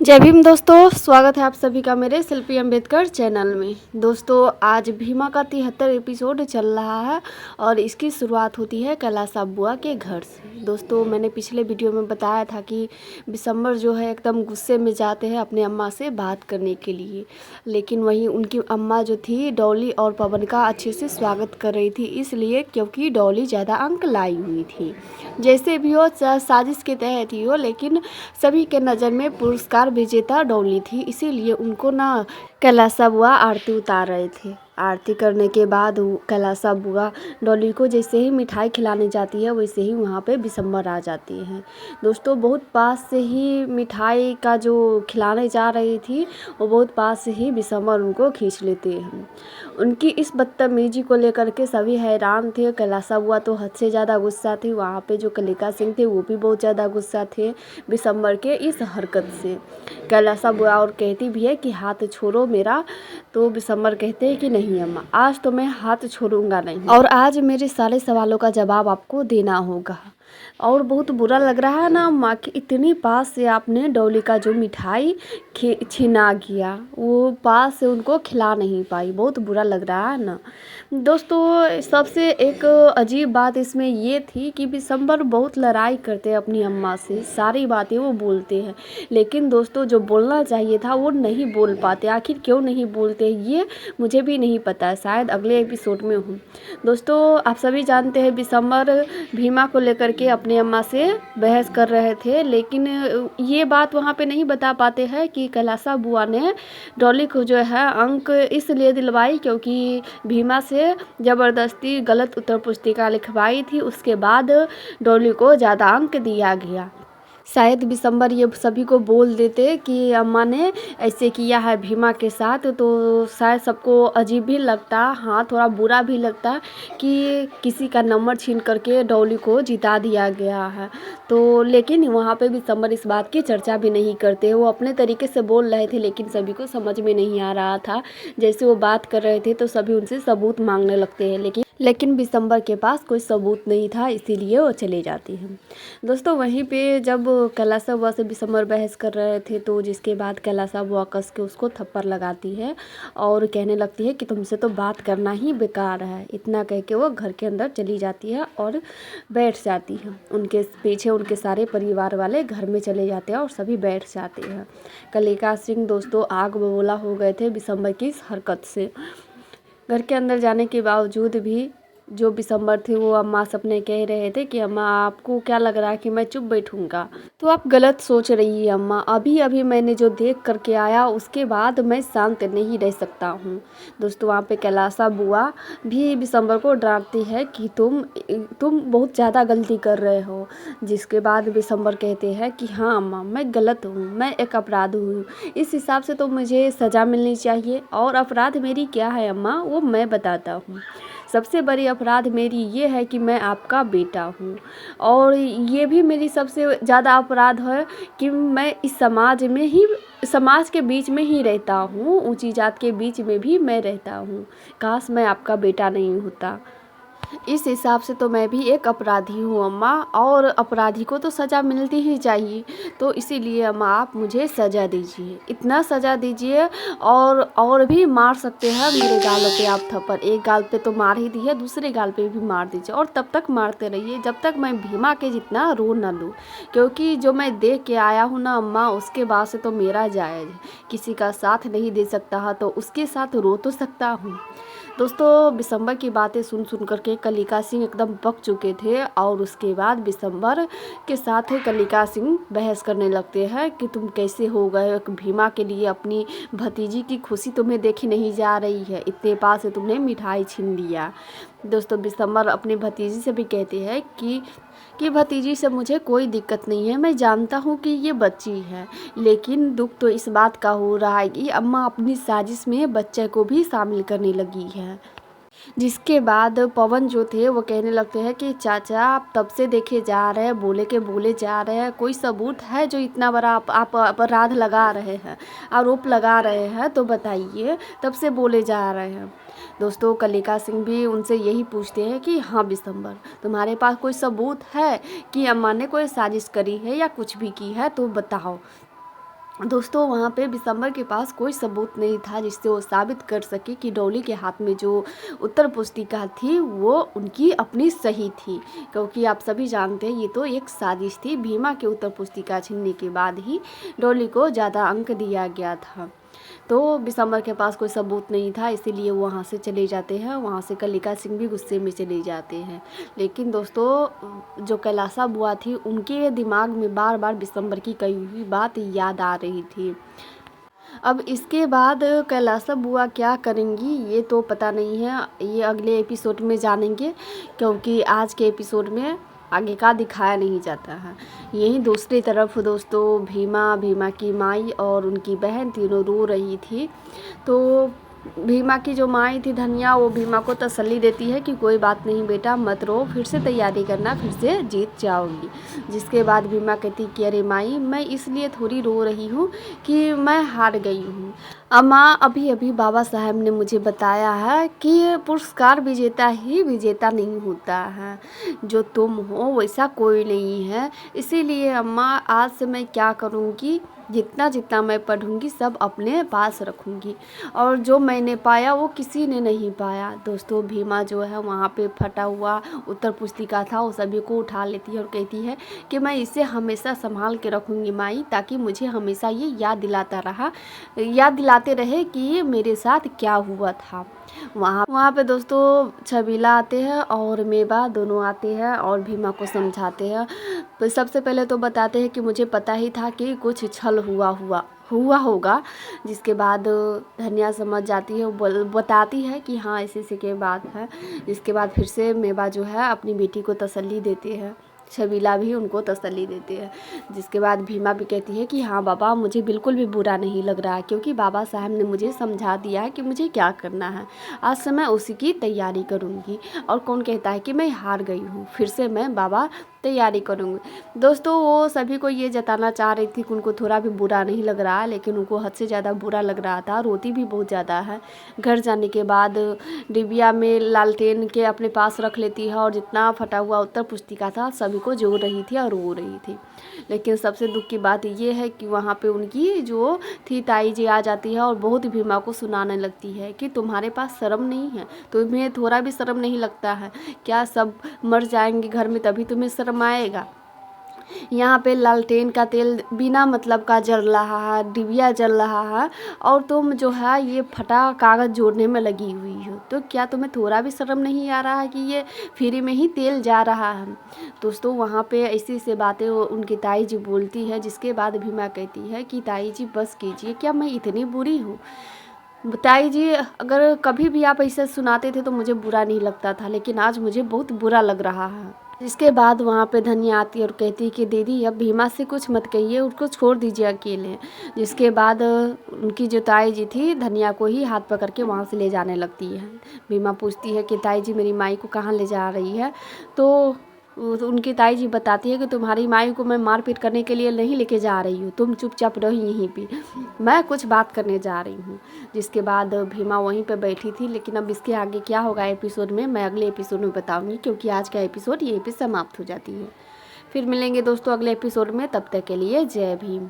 जय भीम दोस्तों, स्वागत है आप सभी का मेरे शिल्पी अम्बेडकर चैनल में। दोस्तों आज भीमा का 73 एपिसोड चल रहा है और इसकी शुरुआत होती है कैलाश बुआ के घर से। दोस्तों मैंने पिछले वीडियो में बताया था कि बिशंबर जो है एकदम गुस्से में जाते हैं अपने अम्मा से बात करने के लिए, लेकिन वहीं उनकी अम्मा जो थी डॉली और पवन का अच्छे से स्वागत कर रही थी, इसलिए क्योंकि डॉली ज़्यादा अंक लाई हुई थी। जैसे भी हो साजिश के तहत ही हो, लेकिन सभी के नज़र में पुरस्कार विजेता डॉली थी, इसीलिए उनको ना कैलाश बुआ आरती उतार रहे थे। आरती करने के बाद कैलाश बुआ डॉली को जैसे ही मिठाई खिलाने जाती है वैसे ही वहाँ पे बिशंबर आ जाती हैं। दोस्तों बहुत पास से ही मिठाई का जो खिलाने जा रही थी वो बहुत पास से ही बिशंबर उनको खींच लेते हैं। उनकी इस बदतमीजी को लेकर के सभी हैरान थे। कैलाश बुआ तो हद से ज़्यादा गुस्सा थी, वहाँ पे जो कलिका सिंह थे वो भी बहुत ज़्यादा गुस्सा थे बिशंबर के इस हरकत से। कैलाश बुआ और कहती भी है कि हाथ छोड़ो मेरा, तो बिशंबर कहते हैं कि नहीं अम्मा, आज तो मैं हाथ छोड़ूंगा नहीं और आज मेरे सारे सवालों का जवाब आपको देना होगा। और बहुत बुरा लग रहा है ना अम्मा कि इतनी पास से आपने डॉली का जो मिठाई छीना गया, वो पास से उनको खिला नहीं पाई, बहुत बुरा लग रहा है ना। दोस्तों सबसे एक अजीब बात इसमें ये थी कि बिशंबर बहुत लड़ाई करते हैं अपनी अम्मा से, सारी बातें वो बोलते हैं, लेकिन दोस्तों जो बोलना चाहिए था वो नहीं बोल पाते। आखिर क्यों नहीं बोलते ये मुझे भी नहीं पता है, शायद अगले एपिसोड में हूँ। दोस्तों आप सभी जानते हैं बिशंबर भीमा को लेकर के अपने अम्मा से बहस कर रहे थे, लेकिन ये बात वहाँ पे नहीं बता पाते हैं कि कैलाश बुआ ने डॉली को जो है अंक इसलिए दिलवाई क्योंकि भीमा से ज़बरदस्ती गलत उत्तर पुस्तिका लिखवाई थी, उसके बाद डॉली को ज़्यादा अंक दिया गया। शायद बिशंबर ये सभी को बोल देते कि अम्मा ने ऐसे किया है भीमा के साथ, तो शायद सबको अजीब भी लगता, हाँ थोड़ा बुरा भी लगता कि किसी का नंबर छीन करके डॉली को जिता दिया गया है। तो लेकिन वहाँ पे बिशंबर इस बात की चर्चा भी नहीं करते, वो अपने तरीके से बोल रहे थे, लेकिन सभी को समझ में नहीं आ रहा था। जैसे वो बात कर रहे थे तो सभी उनसे सबूत मांगने लगते हैं, लेकिन बिशंबर के पास कोई सबूत नहीं था, इसीलिए वो चले जाती हैं। दोस्तों वहीं पे जब कैलाश बुआ से बिशंबर बहस कर रहे थे तो जिसके बाद कैलाश बुआ कस के उसको थप्पड़ लगाती है और कहने लगती है कि तुमसे तो बात करना ही बेकार है। इतना कह के वो घर के अंदर चली जाती है और बैठ जाती है। उनके पीछे उनके सारे परिवार वाले घर में चले जाते हैं और सभी बैठ जाते हैं। कलिका सिंह दोस्तों आग बबूला हो गए थे बिशंबर की इस हरकत से। घर के अंदर जाने के बावजूद भी जो बिशंबर थे वो अम्मा से अपने कह रहे थे कि अम्मा आपको क्या लग रहा है कि मैं चुप बैठूंगा, तो आप गलत सोच रही है अम्मा। अभी अभी मैंने जो देख करके आया उसके बाद मैं शांत नहीं रह सकता हूँ। दोस्तों वहाँ पे कैलाश बुआ भी बिशंबर को डांटती है कि तुम बहुत ज़्यादा गलती कर रहे हो, जिसके बाद बिशंबर कहते हैं कि हाँ अम्मा मैं गलत हूँ, मैं एक अपराध हूँ, इस हिसाब से तो मुझे सज़ा मिलनी चाहिए। और अपराध मेरी क्या है अम्मा, वो मैं बताता हूँ। सबसे बड़ी अपराध मेरी ये है कि मैं आपका बेटा हूँ, और ये भी मेरी सबसे ज़्यादा अपराध है कि मैं इस समाज के बीच में ही रहता हूँ, ऊंची जात के बीच में भी मैं रहता हूँ। काश मैं आपका बेटा नहीं होता। इस हिसाब से तो मैं भी एक अपराधी हूँ अम्मा, और अपराधी को तो सज़ा मिलती ही चाहिए, तो इसीलिए अम्मा आप मुझे सज़ा दीजिए, इतना सज़ा दीजिए। और भी मार सकते हैं मेरे गालों पे आप थप्पड़, एक गाल पे तो मार ही दी है, दूसरे गाल पे भी मार दीजिए, और तब तक मारते रहिए जब तक मैं भीमा के जितना रो न लूँ, क्योंकि जो मैं देख के आया हूँ ना अम्मा, उसके बाद से तो मेरा जायज़ है। किसी का साथ नहीं दे सकता है तो उसके साथ रो तो सकता हूँ। दोस्तों बिशंबर की बातें सुन करके कलिका सिंह एकदम पक चुके थे, और उसके बाद बिशंबर के साथ कलिका सिंह बहस करने लगते हैं कि तुम कैसे हो गए भीमा के लिए, अपनी भतीजी की खुशी तुम्हें देखी नहीं जा रही है, इतने पास से तुमने मिठाई छीन लिया। दोस्तों बिशंबर अपनी भतीजी से भी कहते हैं कि भतीजी से मुझे कोई दिक्कत नहीं है, मैं जानता हूँ कि ये बच्ची है, लेकिन दुख तो इस बात का हो रहा है कि अम्मा अपनी साजिश में बच्चे को भी शामिल करने लगी है। जिसके बाद पवन जो थे वो कहने लगते हैं कि चाचा आप तब से देखे जा रहे हैं, बोले के बोले जा रहे हैं, कोई सबूत है जो इतना बड़ा आप अपराध लगा रहे हैं, आरोप लगा रहे हैं, तो बताइए, तब से बोले जा रहे हैं। दोस्तों कलिका सिंह भी उनसे यही पूछते हैं कि हाँ बिशंबर तुम्हारे पास कोई सबूत है कि अम्मा ने कोई साजिश करी है या कुछ भी की है, तो बताओ। दोस्तों वहाँ पे विशंबर के पास कोई सबूत नहीं था जिससे वो साबित कर सके कि डॉली के हाथ में जो उत्तर पुस्तिका थी वो उनकी अपनी सही थी, क्योंकि आप सभी जानते हैं ये तो एक साजिश थी। भीमा के उत्तर पुस्तिका छीनने के बाद ही डॉली को ज़्यादा अंक दिया गया था। तो विशंबर के पास कोई सबूत नहीं था, इसीलिए वो वहाँ से चले जाते हैं। वहाँ से कलिका सिंह भी गुस्से में चले जाते हैं। लेकिन दोस्तों जो कैलासा बुआ थी उनके दिमाग में बार बार विशंबर की कही हुई बात याद आ रही थी। अब इसके बाद कैलासा बुआ क्या करेंगी ये तो पता नहीं है, ये अगले एपिसोड में जानेंगे, क्योंकि आज के एपिसोड में आगे का दिखाया नहीं जाता है। यहीं दूसरी तरफ दोस्तों भीमा की माई और उनकी बहन तीनों रो रही थी। तो भीमा की जो माई थी धनिया, वो भीमा को तसल्ली देती है कि कोई बात नहीं बेटा, मत रो, फिर से तैयारी करना, फिर से जीत जाओगी। जिसके बाद भीमा कहती कि अरे माई, मैं इसलिए थोड़ी रो रही हूँ कि मैं हार गई हूँ। अम्मा, अभी अभी बाबा साहब ने मुझे बताया है कि पुरस्कार विजेता ही विजेता नहीं होता है, जो तुम हो वैसा कोई नहीं है। इसीलिए अम्मा आज से मैं क्या करूँगी, जितना जितना मैं पढ़ूंगी सब अपने पास रखूंगी, और जो मैंने पाया वो किसी ने नहीं पाया। दोस्तों भीमा जो है वहाँ पे फटा हुआ उत्तर पुस्तिका था वो सभी को उठा लेती है और कहती है कि मैं इसे हमेशा संभाल के रखूंगी माई, ताकि मुझे हमेशा ये याद दिलाते रहे कि ये मेरे साथ क्या हुआ था। वहाँ पे दोस्तों छबीला आते हैं और मेवा दोनों आते हैं और भीमा को समझाते हैं। तो सबसे पहले तो बताते हैं कि मुझे पता ही था कि कुछ छल हुआ होगा। जिसके बाद धनिया समझ जाती है, वो बताती है कि हाँ ऐसे के बात है। जिसके बाद फिर से मेवा जो है अपनी बेटी को तसल्ली देते हैं, छबीला भी उनको तसल्ली देते हैं। जिसके बाद भीमा भी कहती है कि हाँ बाबा, मुझे बिल्कुल भी बुरा नहीं लग रहा है, क्योंकि बाबा साहब ने मुझे समझा दिया है कि मुझे क्या करना है। आज से मैं उसी की तैयारी करूँगी। और कौन कहता है कि मैं हार गई हूँ, फिर से मैं बाबा तैयारी करूँगी। दोस्तों वो सभी को ये जताना चाह रही थी कि उनको थोड़ा भी बुरा नहीं लग रहा है, लेकिन उनको हद से ज़्यादा बुरा लग रहा था। रोती भी बहुत ज़्यादा है। घर जाने के बाद डिबिया में लालटेन के अपने पास रख लेती है और जितना फटा हुआ उत्तर पुस्तिका था सभी को जोड़ रही थी और रो रही थी। लेकिन सबसे दुख की बात ये है कि वहाँ पे उनकी जो थी ताई जी आ जाती है और बहुत भीमा को सुनाने लगती है कि तुम्हारे पास शर्म नहीं है, तुम्हें थोड़ा भी शर्म नहीं लगता है क्या? सब मर जाएंगे घर में तभी तुम्हें शर्म आएगा। यहाँ पे लालटेन का तेल बिना मतलब का जल रहा है, डिबिया जल रहा है, और तुम जो है ये फटा कागज़ जोड़ने में लगी हुई हो। तो क्या तुम्हें थोड़ा भी शर्म नहीं आ रहा है कि ये फ्री में ही तेल जा रहा है? दोस्तों वहाँ पे ऐसी से बातें उनकी ताई जी बोलती है। जिसके बाद भीमा कहती है कि ताई जी बस कीजिए, क्या मैं इतनी बुरी हूँ? ताई जी अगर कभी भी आप ऐसे सुनाते थे तो मुझे बुरा नहीं लगता था, लेकिन आज मुझे बहुत बुरा लग रहा है। इसके बाद वहाँ पे धनिया आती है और कहती है कि दीदी अब भीमा से कुछ मत कहिए, उसको छोड़ दीजिए अकेले। जिसके बाद उनकी जो ताई जी थी धनिया को ही हाथ पकड़ के वहाँ से ले जाने लगती है। भीमा पूछती है कि ताई जी मेरी माई को कहाँ ले जा रही है? तो उनकी ताई जी बताती है कि तुम्हारी माई को मैं मारपीट करने के लिए नहीं लेके जा रही हूँ, तुम चुपचाप रहो यहीं पे, मैं कुछ बात करने जा रही हूँ। जिसके बाद भीमा वहीं पे बैठी थी। लेकिन अब इसके आगे क्या होगा एपिसोड में मैं अगले एपिसोड में बताऊँगी, क्योंकि आज का एपिसोड यहीं पे समाप्त हो जाती है। फिर मिलेंगे दोस्तों अगले एपिसोड में, तब तक के लिए जय भीम।